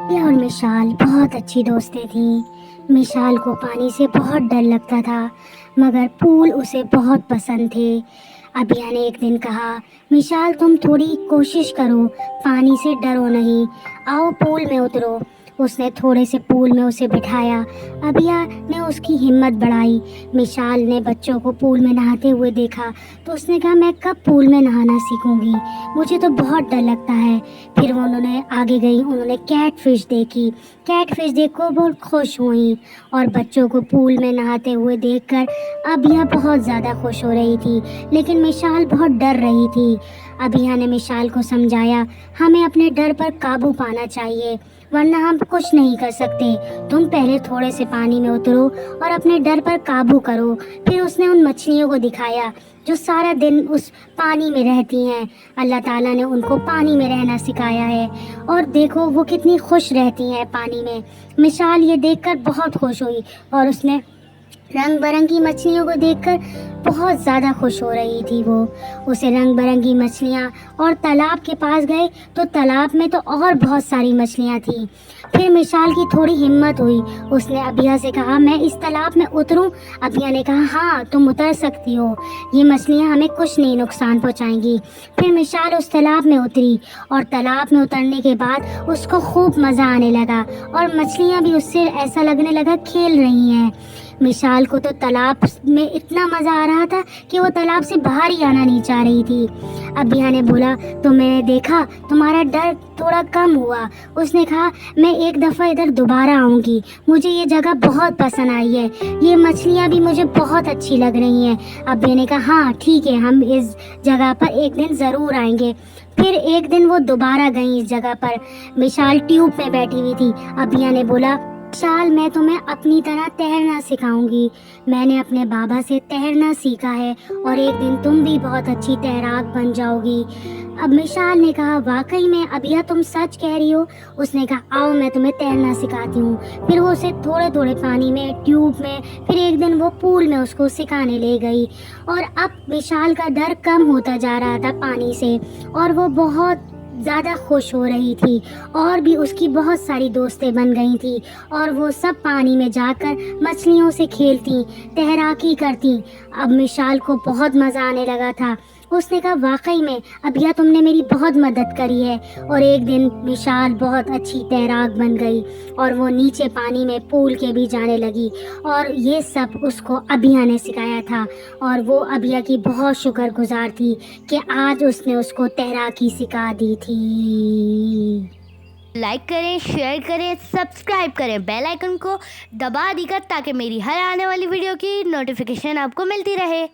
और मिशाल बहुत अच्छी दोस्तें थीं। मिशाल को पानी से बहुत डर लगता था, मगर पूल उसे बहुत पसंद थे। अबिया ने एक दिन कहा, मिशाल तुम थोड़ी कोशिश करो, पानी से डरो नहीं, आओ पूल में उतरो। उसने थोड़े से पूल में उसे बिठाया। अबिया ने उसकी हिम्मत बढ़ाई। मिशाल ने बच्चों को पूल में नहाते हुए देखा तो उसने कहा, मैं कब पूल में नहाना सीखूंगी, मुझे तो बहुत डर लगता है। फिर वो उन्होंने आगे गई, उन्होंने कैट फिश देखी। कैट फिश देखकर बहुत खुश हुई और बच्चों को पूल में नहाते हुए देखकर अबिया बहुत ज़्यादा खुश हो रही थी, लेकिन मिशाल बहुत डर रही थी। अबिया ने मिशाल को समझाया, हमें अपने डर पर काबू पाना चाहिए, वरना हम कुछ नहीं कर सकते। तुम पहले थोड़े से पानी में उतरो और अपने डर पर काबू करो। फिर उसने उन मछलियों को दिखाया जो सारा दिन उस पानी में रहती हैं। अल्लाह ताला ने उनको पानी में रहना सिखाया है और देखो वो कितनी खुश रहती हैं पानी में। मिशाल ये देखकर बहुत खुश हुई और उसने रंग बिरंगी मछलियों को देखकर बहुत ज़्यादा खुश हो रही थी। वो उसे रंग बिरंगी मछलियाँ और तालाब के पास गए तो तालाब में तो और बहुत सारी मछलियाँ थीं। फिर मिशाल की थोड़ी हिम्मत हुई, उसने अबिया से कहा, मैं इस तालाब में उतरूं? अबिया ने कहा, हाँ तुम उतर सकती हो, ये मछलियाँ हमें कुछ नहीं नुकसान पहुँचाएंगी। फिर मिशाल उस तालाब में उतरी और तालाब में उतरने के बाद उसको खूब मज़ा आने लगा और मछलियाँ भी उससे ऐसा लगने लगा खेल रही हैं। मिशाल को तो तालाब में इतना मज़ा आ रहा था कि वो तालाब से बाहर ही आना नहीं चाह रही थी। अबिया ने बोला, तो मैंने देखा तुम्हारा डर थोड़ा कम हुआ। उसने कहा, मैं एक दफ़ा इधर दोबारा आऊँगी, मुझे ये जगह बहुत पसंद आई है, ये मछलियाँ भी मुझे बहुत अच्छी लग रही हैं। अबिया ने कहा, हाँ ठीक है, हम इस जगह पर एक दिन ज़रूर आएंगे। फिर एक दिन वो दोबारा गई इस जगह पर। मिशाल ट्यूब में बैठी हुई थी। अबिया ने बोला, विशाल मैं तुम्हें अपनी तरह तैरना सिखाऊंगी, मैंने अपने बाबा से तैरना सीखा है और एक दिन तुम भी बहुत अच्छी तैराक बन जाओगी। अब मिशाल ने कहा, वाकई में अबिया तुम सच कह रही हो? उसने कहा, आओ मैं तुम्हें तैरना सिखाती हूँ। फिर वो उसे थोड़े थोड़े पानी में, ट्यूब में, फिर एक दिन वो पूल में उसको सिखाने ले गई। और अब मिशाल का डर कम होता जा रहा था पानी से और वो बहुत ज़्यादा खुश हो रही थी और भी उसकी बहुत सारी दोस्तें बन गई थी और वो सब पानी में जाकर मछलियों से खेलती, तैराकी करती। अब मिशाल को बहुत मज़ा आने लगा था। उसने कहा, वाकई में अबिया तुमने मेरी बहुत मदद करी है। और एक दिन मिशाल बहुत अच्छी तैराक बन गई और वो नीचे पानी में पूल के भी जाने लगी और ये सब उसको अबिया ने सिखाया था और वो अबिया की बहुत शुक्रगुजार थी कि आज उसने उसको तैराकी सिखा दी थी। लाइक करें, शेयर करें, सब्सक्राइब करें, बेल आइकन को दबा दीकर ताकि मेरी हर आने वाली वीडियो की नोटिफिकेशन आपको मिलती रहे।